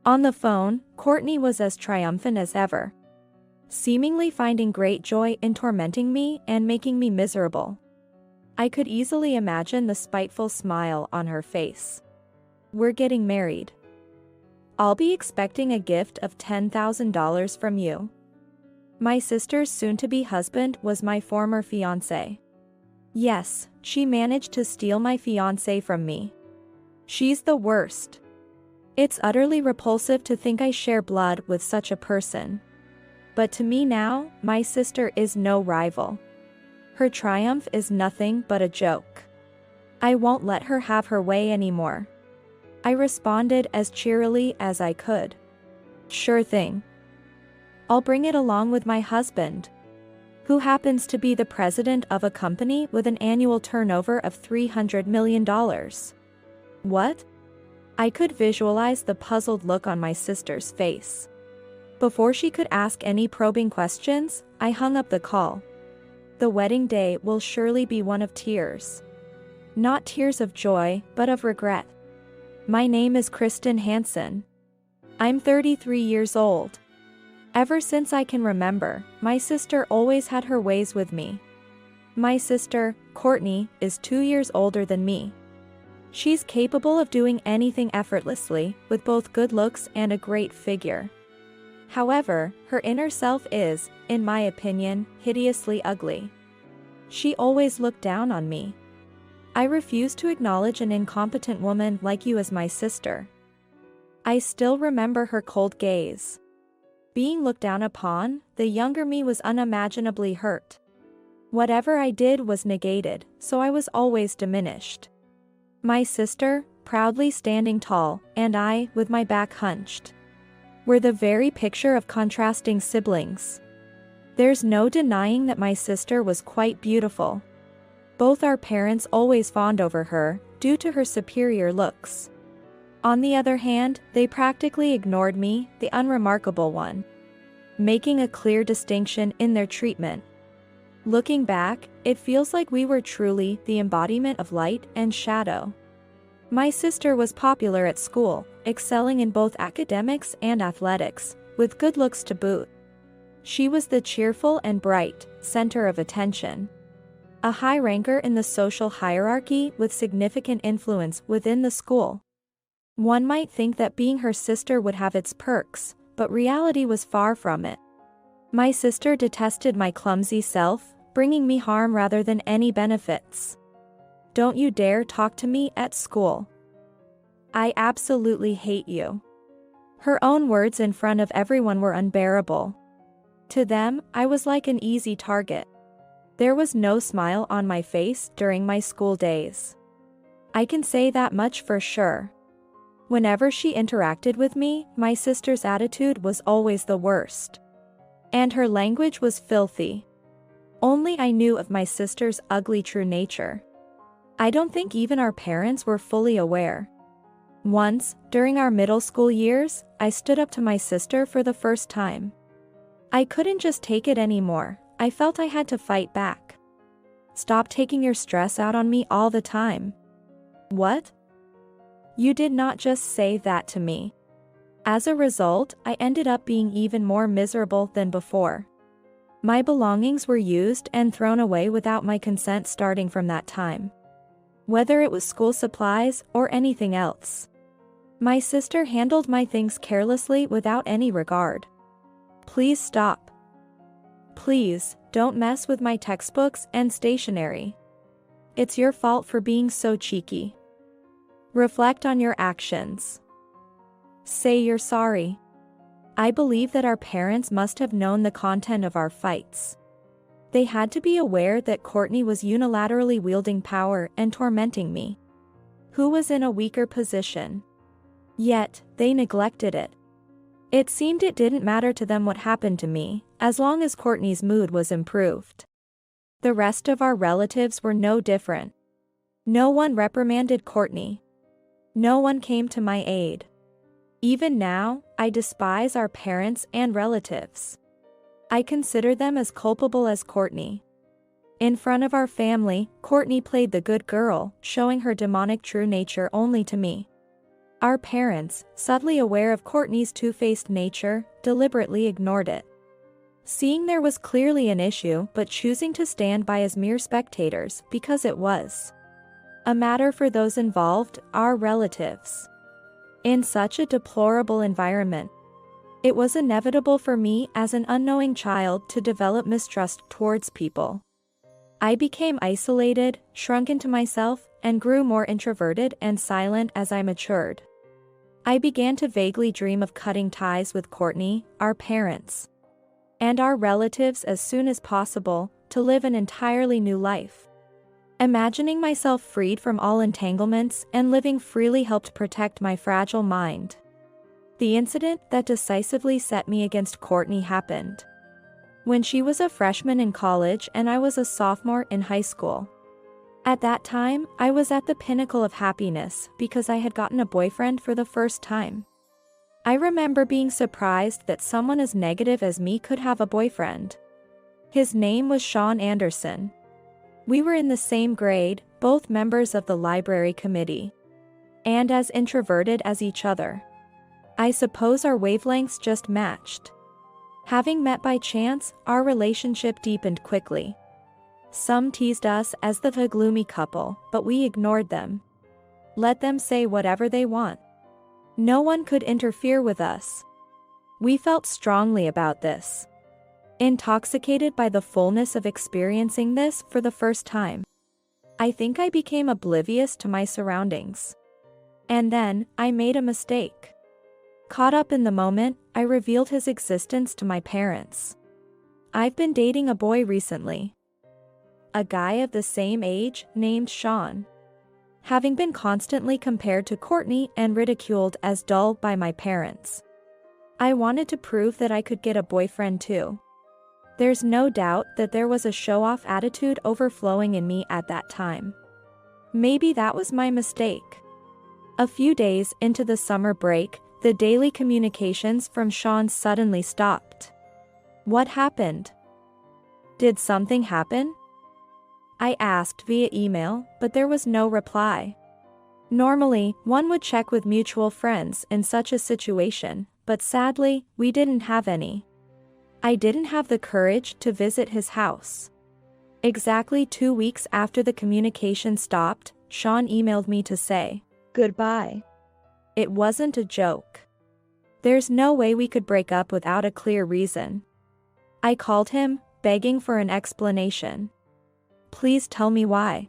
On the phone, Courtney was as triumphant as ever, seemingly finding great joy in tormenting me and making me miserable. I could easily imagine the spiteful smile on her face. "We're getting married. I'll be expecting a gift of $10,000 from you." My sister's soon-to-be husband was my former fiancé. Yes, she managed to steal my fiancé from me. She's the worst. It's utterly repulsive to think I share blood with such a person. But to me now, my sister is no rival. Her triumph is nothing but a joke. I won't let her have her way anymore. I responded as cheerily as I could. "Sure thing. I'll bring it along with my husband, who happens to be the president of a company with an annual turnover of $300 million. What? I could visualize the puzzled look on my sister's face. Before she could ask any probing questions, I hung up the call. The wedding day will surely be one of tears. Not tears of joy, but of regret. My name is Kristen Hansen. I'm 33 years old. Ever since I can remember, my sister always had her ways with me. My sister, Courtney, is 2 years older than me. She's capable of doing anything effortlessly, with both good looks and a great figure. However, her inner self is, in my opinion, hideously ugly. She always looked down on me. I refuse to acknowledge an incompetent woman like you as my sister. I still remember her cold gaze. Being looked down upon, the younger me was unimaginably hurt. Whatever I did was negated, so I was always diminished. My sister, proudly standing tall, and I, with my back hunched, were the very picture of contrasting siblings. There's no denying that my sister was quite beautiful. Both our parents always fawned over her, due to her superior looks. On the other hand, they practically ignored me, the unremarkable one, making a clear distinction in their treatment. Looking back, it feels like we were truly the embodiment of light and shadow. My sister was popular at school, excelling in both academics and athletics, with good looks to boot. She was the cheerful and bright center of attention. A high ranker in the social hierarchy with significant influence within the school. One might think that being her sister would have its perks, but reality was far from it. My sister detested my clumsy self, bringing me harm rather than any benefits. "Don't you dare talk to me at school. I absolutely hate you." Her own words in front of everyone were unbearable. To them, I was like an easy target. There was no smile on my face during my school days. I can say that much for sure. Whenever she interacted with me, my sister's attitude was always the worst. And her language was filthy. Only I knew of my sister's ugly true nature. I don't think even our parents were fully aware. Once, during our middle school years, I stood up to my sister for the first time. I couldn't just take it anymore, I felt I had to fight back. "Stop taking your stress out on me all the time." "What? You did not just say that to me." As a result, I ended up being even more miserable than before. My belongings were used and thrown away without my consent starting from that time. Whether it was school supplies or anything else. My sister handled my things carelessly without any regard. "Please stop. Please, don't mess with my textbooks and stationery. It's your fault for being so cheeky. Reflect on your actions. Say you're sorry." I believe that our parents must have known the content of our fights. They had to be aware that Courtney was unilaterally wielding power and tormenting me, who was in a weaker position. Yet, they neglected it. It seemed it didn't matter to them what happened to me, as long as Courtney's mood was improved. The rest of our relatives were no different. No one reprimanded Courtney. No one came to my aid. Even now, I despise our parents and relatives. I consider them as culpable as Courtney. In front of our family, Courtney played the good girl, showing her demonic true nature only to me. Our parents, subtly aware of Courtney's two-faced nature, deliberately ignored it. Seeing there was clearly an issue but choosing to stand by as mere spectators because it was a matter for those involved, our relatives. In such a deplorable environment, it was inevitable for me as an unknowing child to develop mistrust towards people. I became isolated, shrunk into myself, and grew more introverted and silent as I matured. I began to vaguely dream of cutting ties with Courtney, our parents, and our relatives as soon as possible, to live an entirely new life. Imagining myself freed from all entanglements and living freely helped protect my fragile mind. The incident that decisively set me against Courtney happened when she was a freshman in college and I was a sophomore in high school. At that time, I was at the pinnacle of happiness because I had gotten a boyfriend for the first time. I remember being surprised that someone as negative as me could have a boyfriend. His name was Sean Anderson. We were in the same grade, both members of the library committee, and as introverted as each other. I suppose our wavelengths just matched. Having met by chance, our relationship deepened quickly. Some teased us as the gloomy couple, but we ignored them. Let them say whatever they want. No one could interfere with us. We felt strongly about this. Intoxicated by the fullness of experiencing this for the first time, I think I became oblivious to my surroundings. And then, I made a mistake. Caught up in the moment, I revealed his existence to my parents. I've been dating a boy recently. A guy of the same age, named Sean. Having been constantly compared to Courtney and ridiculed as dull by my parents, I wanted to prove that I could get a boyfriend too. There's no doubt that there was a show-off attitude overflowing in me at that time. Maybe that was my mistake. A few days into the summer break, the daily communications from Sean suddenly stopped. What happened? Did something happen? I asked via email, but there was no reply. Normally, one would check with mutual friends in such a situation, but sadly, we didn't have any. I didn't have the courage to visit his house. Exactly 2 weeks after the communication stopped, Sean emailed me to say goodbye. It wasn't a joke. There's no way we could break up without a clear reason. I called him, begging for an explanation. Please tell me why.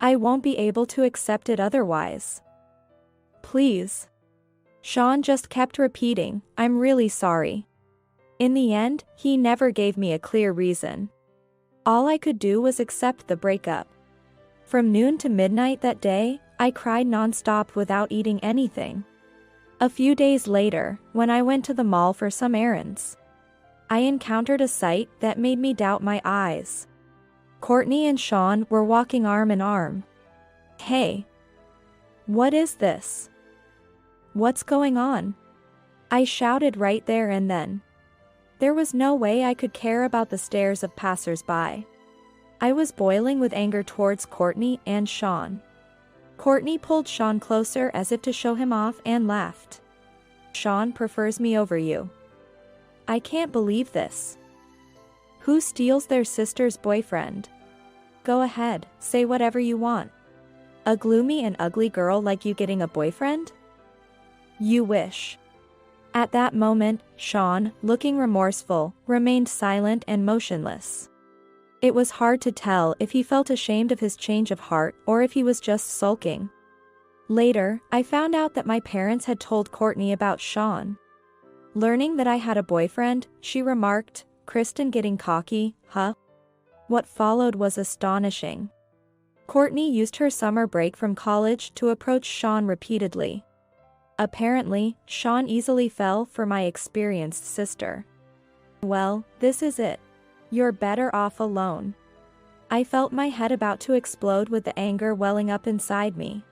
I won't be able to accept it otherwise. Please. Sean just kept repeating, I'm really sorry. In the end, he never gave me a clear reason. All I could do was accept the breakup. From noon to midnight that day, I cried nonstop without eating anything. A few days later, when I went to the mall for some errands, I encountered a sight that made me doubt my eyes. Courtney and Sean were walking arm in arm. Hey! What is this? What's going on? I shouted right there and then. There was no way I could care about the stares of passers-by. I was boiling with anger towards Courtney and Sean. Courtney pulled Sean closer as if to show him off and laughed. Sean prefers me over you. I can't believe this. Who steals their sister's boyfriend? Go ahead, say whatever you want. A gloomy and ugly girl like you getting a boyfriend? You wish. At that moment, Sean, looking remorseful, remained silent and motionless. It was hard to tell if he felt ashamed of his change of heart or if he was just sulking. Later, I found out that my parents had told Courtney about Sean. Learning that I had a boyfriend, she remarked, Kristen getting cocky, huh? What followed was astonishing. Courtney used her summer break from college to approach Sean repeatedly. Apparently, Sean easily fell for my experienced sister. Well, this is it. You're better off alone. I felt my head about to explode with the anger welling up inside me.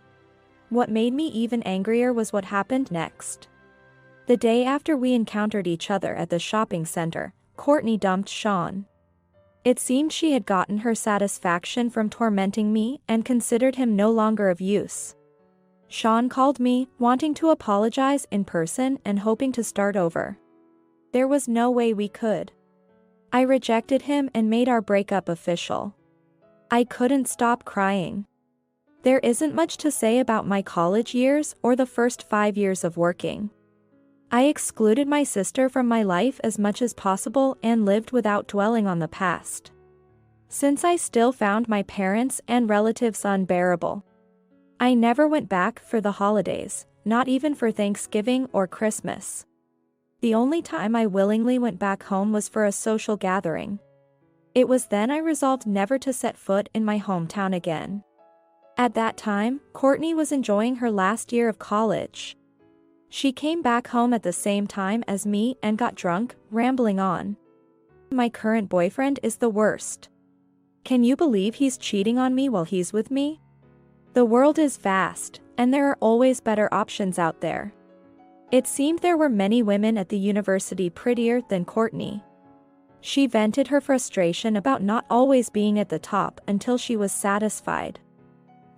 What made me even angrier was what happened next. The day after we encountered each other at the shopping center, Courtney dumped Sean. It seemed she had gotten her satisfaction from tormenting me and considered him no longer of use. Sean called me, wanting to apologize in person and hoping to start over. There was no way we could. I rejected him and made our breakup official. I couldn't stop crying. There isn't much to say about my college years or the first 5 years of working. I excluded my sister from my life as much as possible and lived without dwelling on the past. Since I still found my parents and relatives unbearable, I never went back for the holidays, not even for Thanksgiving or Christmas. The only time I willingly went back home was for a social gathering. It was then I resolved never to set foot in my hometown again. At that time, Courtney was enjoying her last year of college. She came back home at the same time as me and got drunk, rambling on. My current boyfriend is the worst. Can you believe he's cheating on me while he's with me? The world is vast, and there are always better options out there. It seemed there were many women at the university prettier than Courtney. She vented her frustration about not always being at the top until she was satisfied.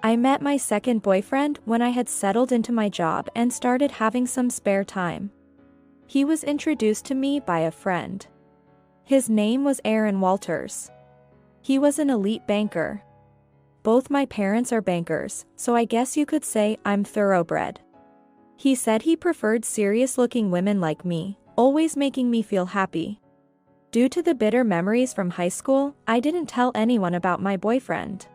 I met my second boyfriend when I had settled into my job and started having some spare time. He was introduced to me by a friend. His name was Aaron Walters. He was an elite banker. Both my parents are bankers, so I guess you could say I'm thoroughbred. He said he preferred serious-looking women like me, always making me feel happy. Due to the bitter memories from high school, I didn't tell anyone about my boyfriend.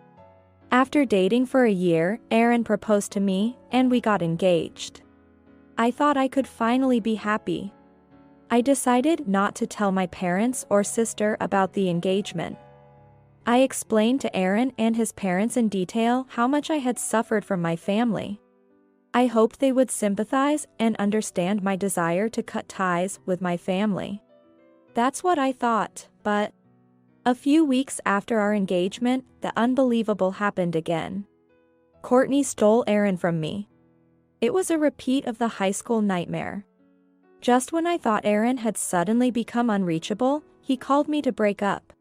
After dating for a year, Aaron proposed to me, and we got engaged. I thought I could finally be happy. I decided not to tell my parents or sister about the engagement. I explained to Aaron and his parents in detail how much I had suffered from my family. I hoped they would sympathize and understand my desire to cut ties with my family. That's what I thought, but a few weeks after our engagement, the unbelievable happened again. Courtney stole Aaron from me. It was a repeat of the high school nightmare. Just when I thought Aaron had suddenly become unreachable, he called me to break up.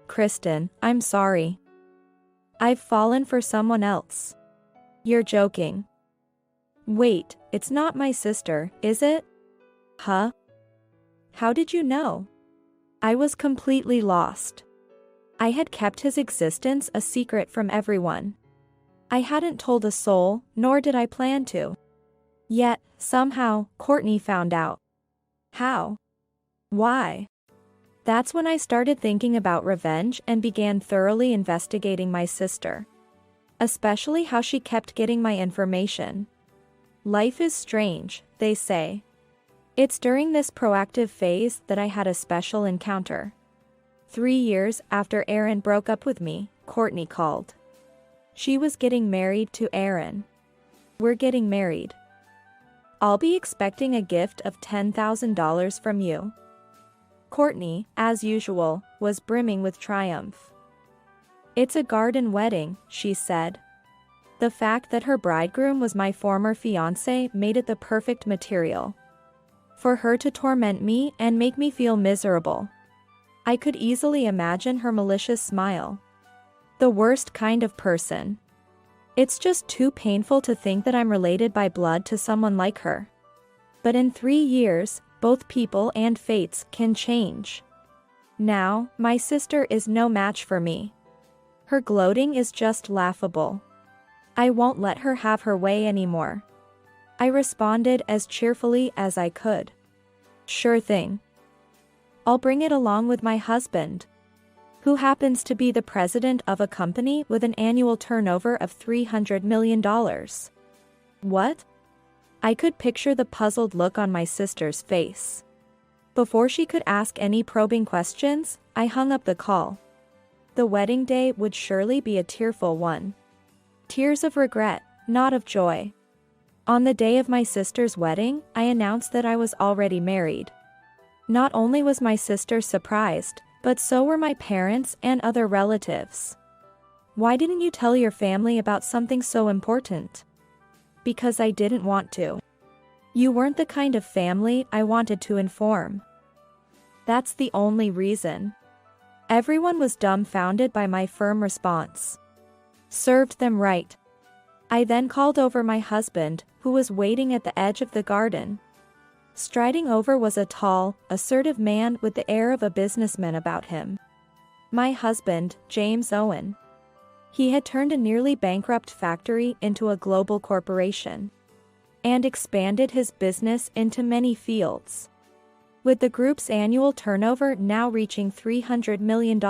Kristen, I'm sorry. I've fallen for someone else. You're joking. Wait, it's not my sister, is it? Huh? How did you know? I was completely lost. I had kept his existence a secret from everyone. I hadn't told a soul, nor did I plan to. Yet, somehow, Courtney found out. How? Why? That's when I started thinking about revenge and began thoroughly investigating my sister. Especially how she kept getting my information. Life is strange, they say. It's during this proactive phase that I had a special encounter. 3 years after Aaron broke up with me, Courtney called. She was getting married to Aaron. We're getting married. I'll be expecting a gift of $10,000 from you. Courtney, as usual, was brimming with triumph. It's a garden wedding, she said. The fact that her bridegroom was my former fiancé made it the perfect material for her to torment me and make me feel miserable. I could easily imagine her malicious smile. The worst kind of person. It's just too painful to think that I'm related by blood to someone like her. But in 3 years, both people and fates can change. Now, my sister is no match for me. Her gloating is just laughable. I won't let her have her way anymore. I responded as cheerfully as I could. Sure thing. I'll bring it along with my husband, who happens to be the president of a company with an annual turnover of $300 million. What? I could picture the puzzled look on my sister's face. Before she could ask any probing questions, I hung up the call. The wedding day would surely be a tearful one. Tears of regret, not of joy. On the day of my sister's wedding, I announced that I was already married. Not only was my sister surprised, but so were my parents and other relatives. Why didn't you tell your family about something so important? Because I didn't want to. You weren't the kind of family I wanted to inform. That's the only reason. Everyone was dumbfounded by my firm response. Served them right. I then called over my husband, who was waiting at the edge of the garden. Striding over was a tall, assertive man with the air of a businessman about him. My husband, James Owen. He had turned a nearly bankrupt factory into a global corporation and expanded his business into many fields, with the group's annual turnover now reaching $300 million.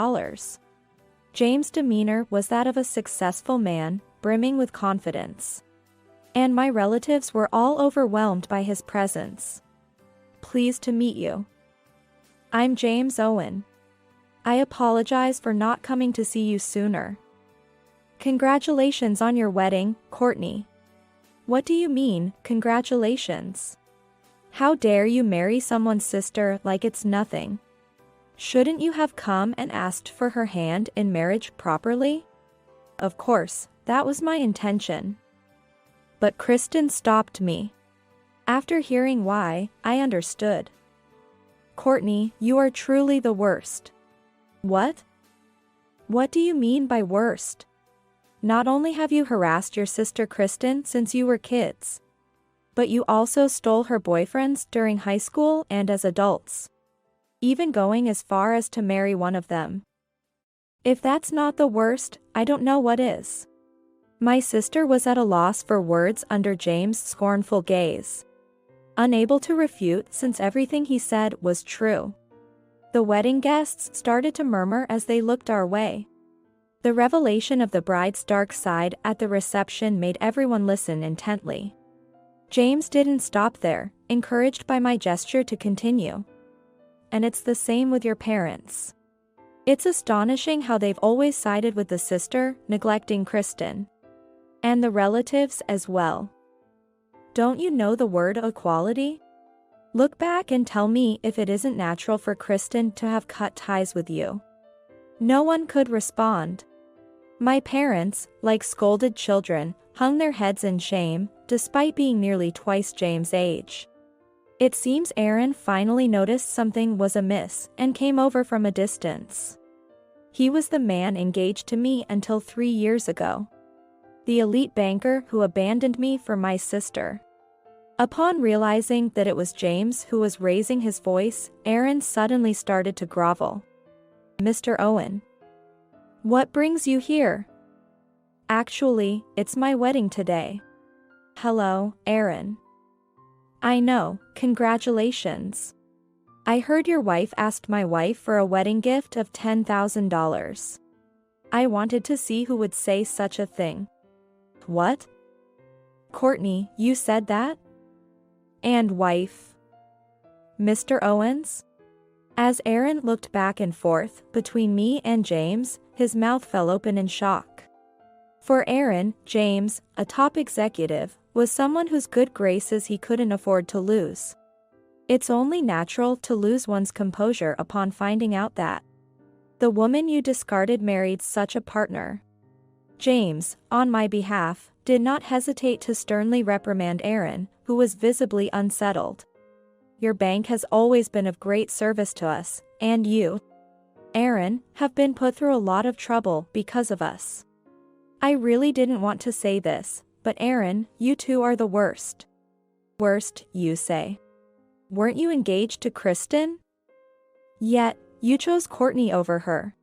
James' demeanor was that of a successful man, brimming with confidence. And my relatives were all overwhelmed by his presence. Pleased to meet you. I'm James Owen. I apologize for not coming to see you sooner. Congratulations on your wedding, Courtney. What do you mean, congratulations? How dare you marry someone's sister like it's nothing? Shouldn't you have come and asked for her hand in marriage properly? Of course, that was my intention. But Kristen stopped me. After hearing why, I understood. Courtney, you are truly the worst. What? What do you mean by worst? Not only have you harassed your sister Kristen since you were kids, but you also stole her boyfriends during high school and as adults, even going as far as to marry one of them. If that's not the worst, I don't know what is. My sister was at a loss for words under James' scornful gaze, unable to refute since everything he said was true. The wedding guests started to murmur as they looked our way. The revelation of the bride's dark side at the reception made everyone listen intently. James didn't stop there, encouraged by my gesture to continue. And it's the same with your parents. It's astonishing how they've always sided with the sister, neglecting Kristen. And the relatives as well. Don't you know the word equality? Look back and tell me if it isn't natural for Kristen to have cut ties with you. No one could respond. My parents, like scolded children, hung their heads in shame, despite being nearly twice James' age. It seems Aaron finally noticed something was amiss and came over from a distance. He was the man engaged to me until 3 years ago. The elite banker who abandoned me for my sister. Upon realizing that it was James who was raising his voice, Aaron suddenly started to grovel. Mr. Owen. What brings you here? Actually, it's my wedding today. Hello, Aaron. I know, congratulations. I heard your wife asked my wife for a wedding gift of $10,000. I wanted to see who would say such a thing. What? Courtney, you said that? And wife. Mr. Owens? As Aaron looked back and forth between me and James, his mouth fell open in shock. For Aaron, James, a top executive, was someone whose good graces he couldn't afford to lose. It's only natural to lose one's composure upon finding out that the woman you discarded married such a partner. James, on my behalf, did not hesitate to sternly reprimand Aaron, who was visibly unsettled. Your bank has always been of great service to us, and you, Aaron, have been put through a lot of trouble because of us. I really didn't want to say this, but Aaron, you two are the worst. Worst, you say? Weren't you engaged to Kristen? Yet, you chose Courtney over her.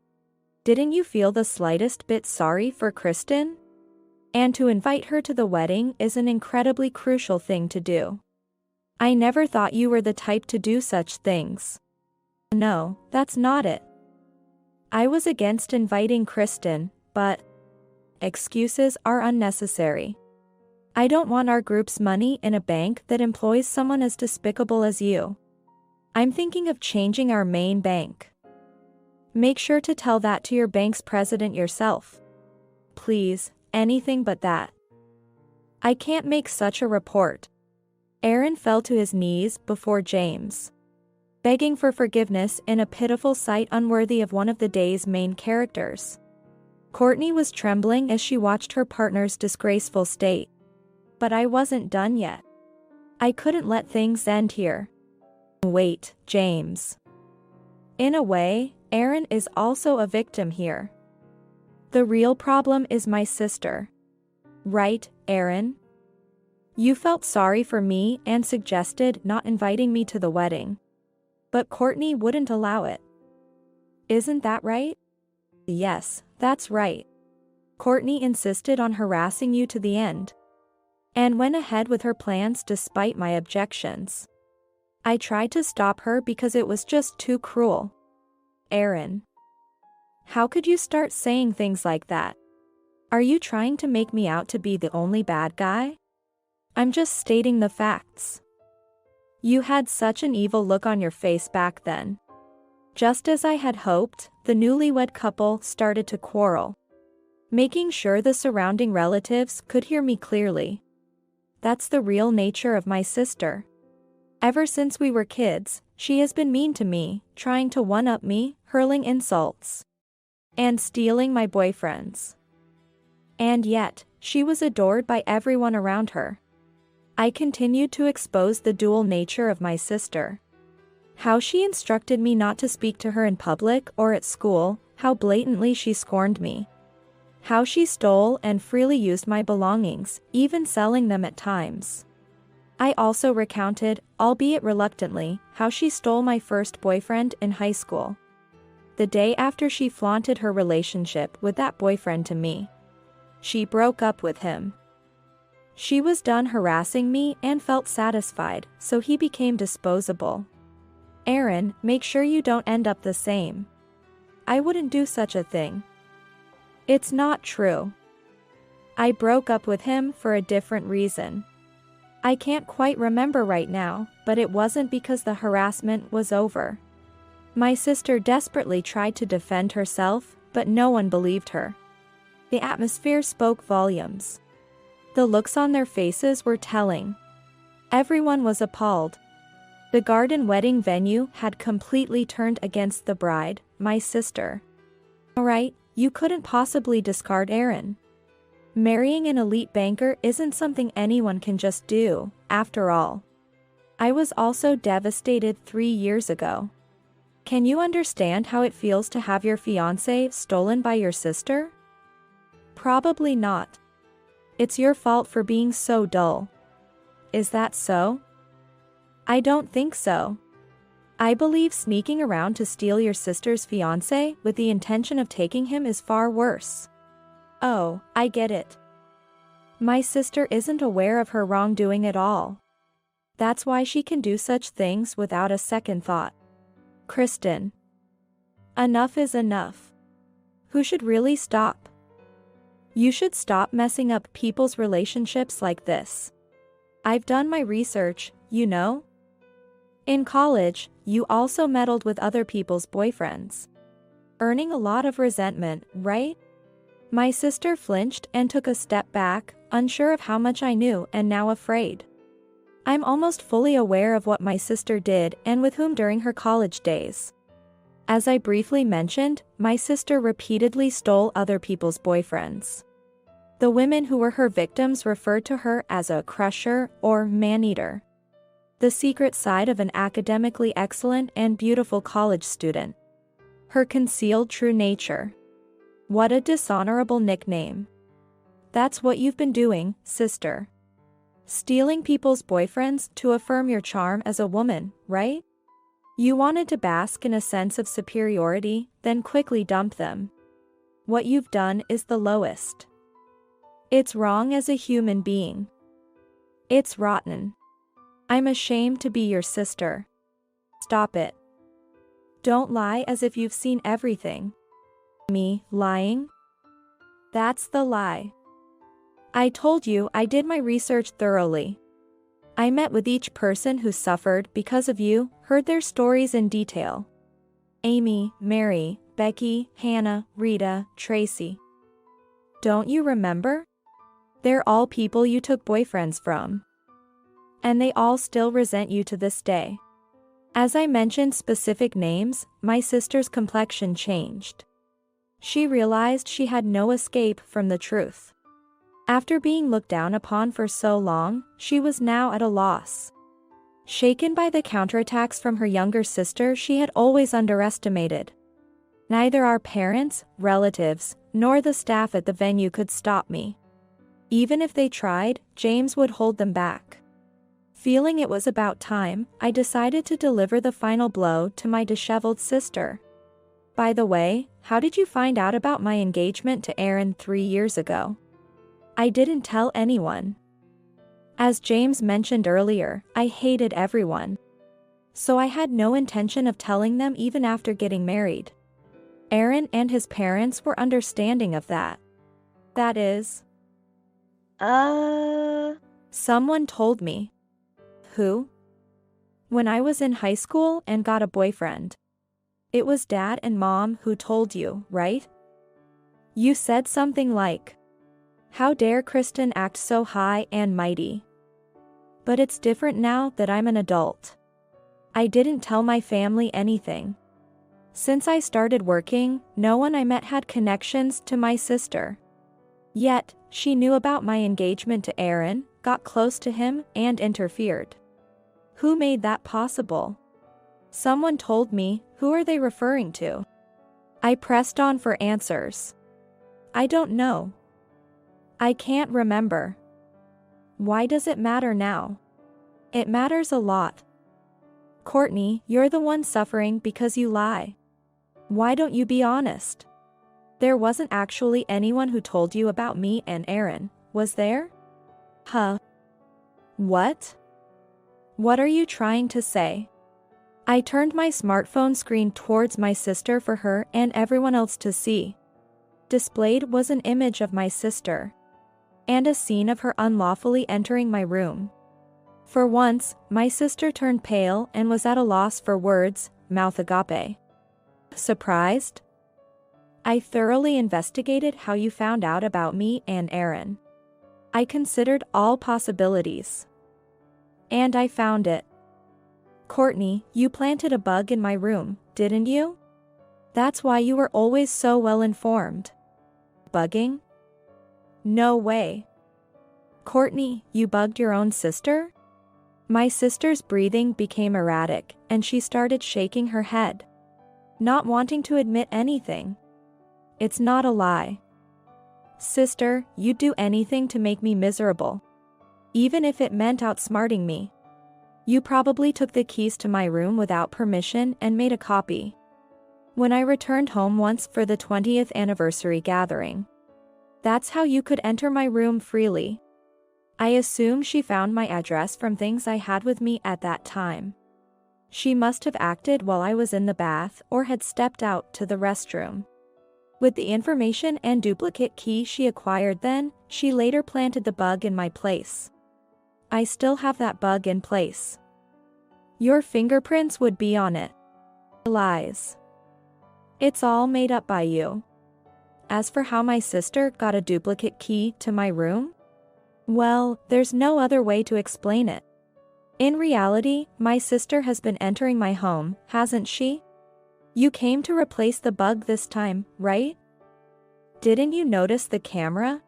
Didn't you feel the slightest bit sorry for Kristen? And to invite her to the wedding is an incredibly crucial thing to do. I never thought you were the type to do such things. No, that's not it. I was against inviting Kristen, but excuses are unnecessary. I don't want our group's money in a bank that employs someone as despicable as you. I'm thinking of changing our main bank. Make sure to tell that to your bank's president yourself. Please, anything but that. I can't make such a report. Aaron fell to his knees before James, begging for forgiveness in a pitiful sight unworthy of one of the day's main characters. Courtney was trembling as she watched her partner's disgraceful state. But I wasn't done yet. I couldn't let things end here. Wait, James. In a way, Aaron is also a victim here. The real problem is my sister. Right, Aaron? You felt sorry for me and suggested not inviting me to the wedding. But Courtney wouldn't allow it. Isn't that right? Yes, that's right. Courtney insisted on harassing you to the end. And went ahead with her plans despite my objections. I tried to stop her because it was just too cruel. Aaron. How could you start saying things like that? Are you trying to make me out to be the only bad guy? I'm just stating the facts. You had such an evil look on your face back then. Just as I had hoped, the newlywed couple started to quarrel, making sure the surrounding relatives could hear me clearly. That's the real nature of my sister. Ever since we were kids, she has been mean to me, trying to one-up me, hurling insults, and stealing my boyfriends. And yet, she was adored by everyone around her. I continued to expose the dual nature of my sister. How she instructed me not to speak to her in public or at school, how blatantly she scorned me. How she stole and freely used my belongings, even selling them at times. I also recounted, albeit reluctantly, how she stole my first boyfriend in high school. The day after she flaunted her relationship with that boyfriend to me. She broke up with him. She was done harassing me and felt satisfied, so he became disposable. Aaron, make sure you don't end up the same. I wouldn't do such a thing. It's not true. I broke up with him for a different reason. I can't quite remember right now, but it wasn't because the harassment was over. My sister desperately tried to defend herself, but no one believed her. The atmosphere spoke volumes. The looks on their faces were telling. Everyone was appalled. The garden wedding venue had completely turned against the bride, my sister. Alright, you couldn't possibly discard Aaron. Marrying an elite banker isn't something anyone can just do, after all. I was also devastated 3 years ago. Can you understand how it feels to have your fiancé stolen by your sister? Probably not. It's your fault for being so dull. Is that so? I don't think so. I believe sneaking around to steal your sister's fiancé with the intention of taking him is far worse. Oh, I get it. My sister isn't aware of her wrongdoing at all. That's why she can do such things without a second thought. Kristen. Enough is enough. Who should really stop? You should stop messing up people's relationships like this. I've done my research, you know? In college, you also meddled with other people's boyfriends. Earning a lot of resentment, right? My sister flinched and took a step back, unsure of how much I knew and now afraid. I'm almost fully aware of what my sister did and with whom during her college days. As I briefly mentioned, my sister repeatedly stole other people's boyfriends. The women who were her victims referred to her as a crusher or man-eater. The secret side of an academically excellent and beautiful college student. Her concealed true nature. What a dishonorable nickname. That's what you've been doing, sister. Stealing people's boyfriends to affirm your charm as a woman, right? You wanted to bask in a sense of superiority, then quickly dump them. What you've done is the lowest. It's wrong as a human being. It's rotten. I'm ashamed to be your sister. Stop it. Don't lie as if you've seen everything. Me, lying? That's the lie. I told you I did my research thoroughly. I met with each person who suffered because of you, heard their stories in detail. Amy, Mary, Becky, Hannah, Rita, Tracy. Don't you remember? They're all people you took boyfriends from. And they all still resent you to this day. As I mentioned specific names, my sister's complexion changed. She realized she had no escape from the truth. After being looked down upon for so long, she was now at a loss. Shaken by the counterattacks from her younger sister she had always underestimated. Neither our parents, relatives, nor the staff at the venue could stop me. Even if they tried, James would hold them back. Feeling it was about time, I decided to deliver the final blow to my disheveled sister. By the way, how did you find out about my engagement to Aaron 3 years ago? I didn't tell anyone. As James mentioned earlier, I hated everyone. So I had no intention of telling them even after getting married. Aaron and his parents were understanding of that. That is. Someone told me. Who? When I was in high school and got a boyfriend. It was Dad and Mom who told you, right? You said something like, "How dare Kristen act so high and mighty?" But it's different now that I'm an adult. I didn't tell my family anything. Since I started working, no one I met had connections to my sister. Yet, she knew about my engagement to Aaron, got close to him, and interfered. Who made that possible? Someone told me. Who are they referring to? I pressed on for answers. I don't know. I can't remember. Why does it matter now? It matters a lot. Courtney, you're the one suffering because you lie. Why don't you be honest? There wasn't actually anyone who told you about me and Aaron, was there? Huh? What? What are you trying to say? I turned my smartphone screen towards my sister for her and everyone else to see. Displayed was an image of my sister. And a scene of her unlawfully entering my room. For once, my sister turned pale and was at a loss for words, mouth agape. Surprised? I thoroughly investigated how you found out about me and Aaron. I considered all possibilities. And I found it. Courtney, you planted a bug in my room, didn't you? That's why you were always so well informed. Bugging? No way. Courtney, you bugged your own sister? My sister's breathing became erratic, and she started shaking her head. Not wanting to admit anything. It's not a lie. Sister, you'd do anything to make me miserable. Even if it meant outsmarting me. You probably took the keys to my room without permission and made a copy. When I returned home once for the 20th anniversary gathering. That's how you could enter my room freely. I assume she found my address from things I had with me at that time. She must have acted while I was in the bath or had stepped out to the restroom. With the information and duplicate key she acquired then, she later planted the bug in my place. I still have that bug in place. Your fingerprints would be on it. Lies. It's all made up by you. As for how my sister got a duplicate key to my room? Well, there's no other way to explain it. In reality, my sister has been entering my home, hasn't she? You came to replace the bug this time, right? Didn't you notice the camera?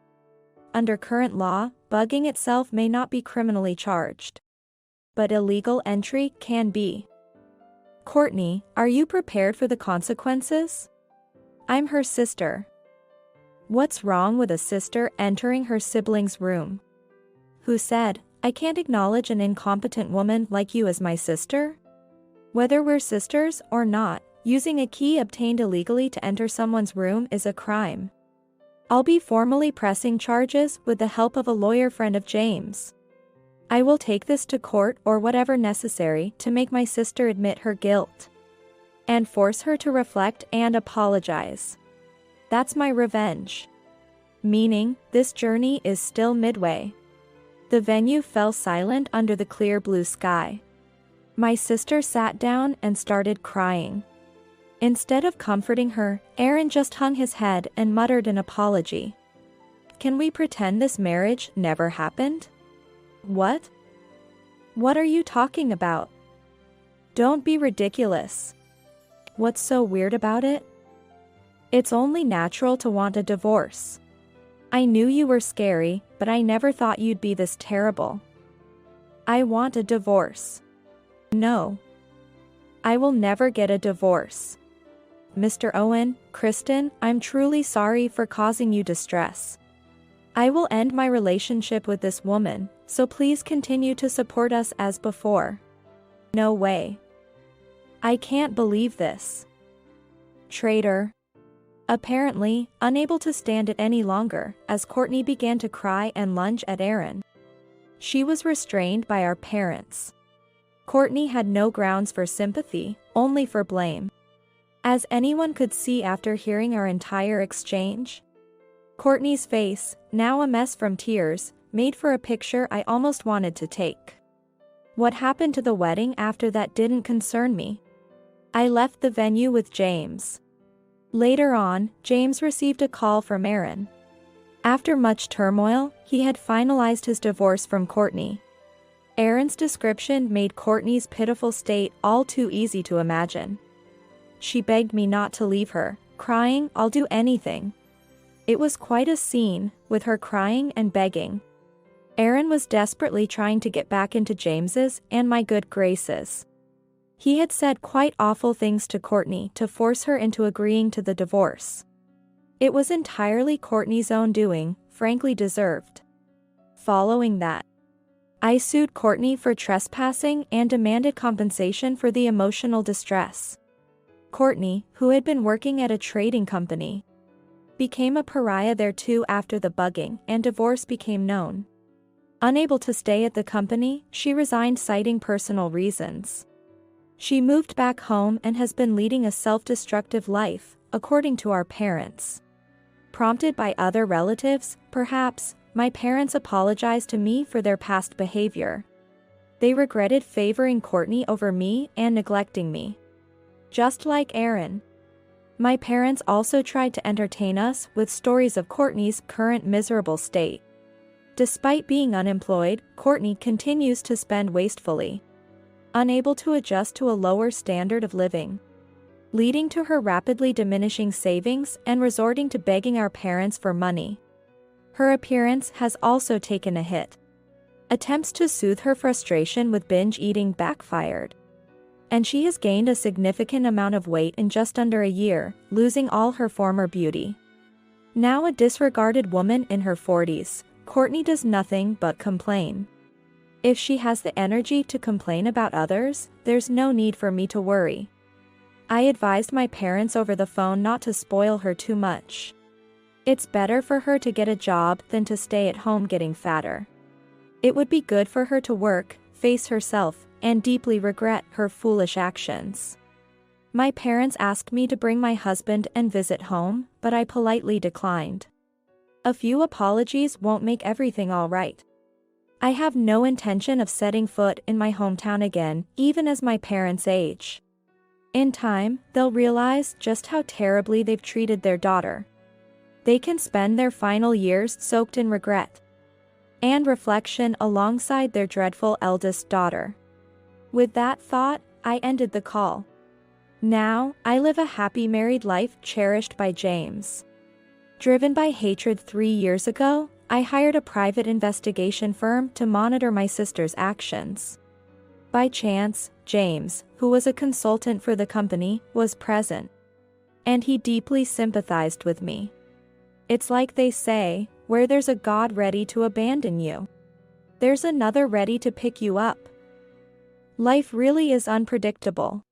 Under current law, bugging itself may not be criminally charged. But illegal entry can be. Courtney, are you prepared for the consequences? I'm her sister. What's wrong with a sister entering her sibling's room? Who said, I can't acknowledge an incompetent woman like you as my sister? Whether we're sisters or not, using a key obtained illegally to enter someone's room is a crime. I'll be formally pressing charges with the help of a lawyer friend of James. I will take this to court or whatever necessary to make my sister admit her guilt. And force her to reflect and apologize. That's my revenge. Meaning, this journey is still midway. The venue fell silent under the clear blue sky. My sister sat down and started crying. Instead of comforting her, Aaron just hung his head and muttered an apology. Can we pretend this marriage never happened? What? What are you talking about? Don't be ridiculous. What's so weird about it? It's only natural to want a divorce. I knew you were scary, but I never thought you'd be this terrible. I want a divorce. No. I will never get a divorce. Mr. Owen, Kristen, I'm truly sorry for causing you distress. I will end my relationship with this woman, so please continue to support us as before. No way. I can't believe this. Traitor. Apparently, unable to stand it any longer, as Courtney began to cry and lunge at Aaron. She was restrained by our parents. Courtney had no grounds for sympathy, only for blame. As anyone could see after hearing our entire exchange. Courtney's face, now a mess from tears, made for a picture I almost wanted to take. What happened to the wedding after that didn't concern me. I left the venue with James. Later on, James received a call from Aaron. After much turmoil, he had finalized his divorce from Courtney. Aaron's description made Courtney's pitiful state all too easy to imagine. She begged me not to leave her, crying, "I'll do anything." It was quite a scene, with her crying and begging. Aaron was desperately trying to get back into James's and my good graces. He had said quite awful things to Courtney to force her into agreeing to the divorce. It was entirely Courtney's own doing, frankly deserved. Following that, I sued Courtney for trespassing and demanded compensation for the emotional distress. Courtney, who had been working at a trading company, became a pariah there too after the bugging and divorce became known. Unable to stay at the company, she resigned citing personal reasons. She moved back home and has been leading a self-destructive life, according to our parents. Prompted by other relatives, perhaps, my parents apologized to me for their past behavior. They regretted favoring Courtney over me and neglecting me. Just like Aaron. My parents also tried to entertain us with stories of Courtney's current miserable state. Despite being unemployed, Courtney continues to spend wastefully. Unable to adjust to a lower standard of living, leading to her rapidly diminishing savings and resorting to begging our parents for money. Her appearance has also taken a hit. Attempts to soothe her frustration with binge eating backfired. And she has gained a significant amount of weight in just under a year, losing all her former beauty. Now a disregarded woman in her 40s, Courtney does nothing but complain. If she has the energy to complain about others, there's no need for me to worry. I advised my parents over the phone not to spoil her too much. It's better for her to get a job than to stay at home getting fatter. It would be good for her to work, face herself, and deeply regret her foolish actions. My parents asked me to bring my husband and visit home, but I politely declined. A few apologies won't make everything all right. I have no intention of setting foot in my hometown again, even as my parents age. In time, they'll realize just how terribly they've treated their daughter. They can spend their final years soaked in regret and reflection alongside their dreadful eldest daughter. With that thought, I ended the call. Now, I live a happy married life cherished by James. Driven by hatred 3 years ago, I hired a private investigation firm to monitor my sister's actions. By chance, James, who was a consultant for the company, was present. And he deeply sympathized with me. It's like they say, where there's a God ready to abandon you, there's another ready to pick you up. Life really is unpredictable.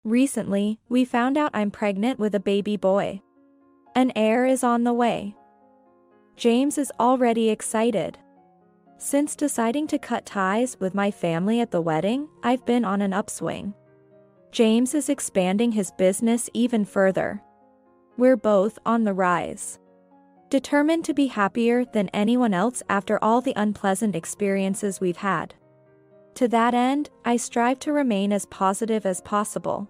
Recently, we found out I'm pregnant with a baby boy. An heir is on the way. James is already excited. Since deciding to cut ties with my family at the wedding, I've been on an upswing. James is expanding his business even further. We're both on the rise. Determined to be happier than anyone else after all the unpleasant experiences we've had. To that end, I strive to remain as positive as possible.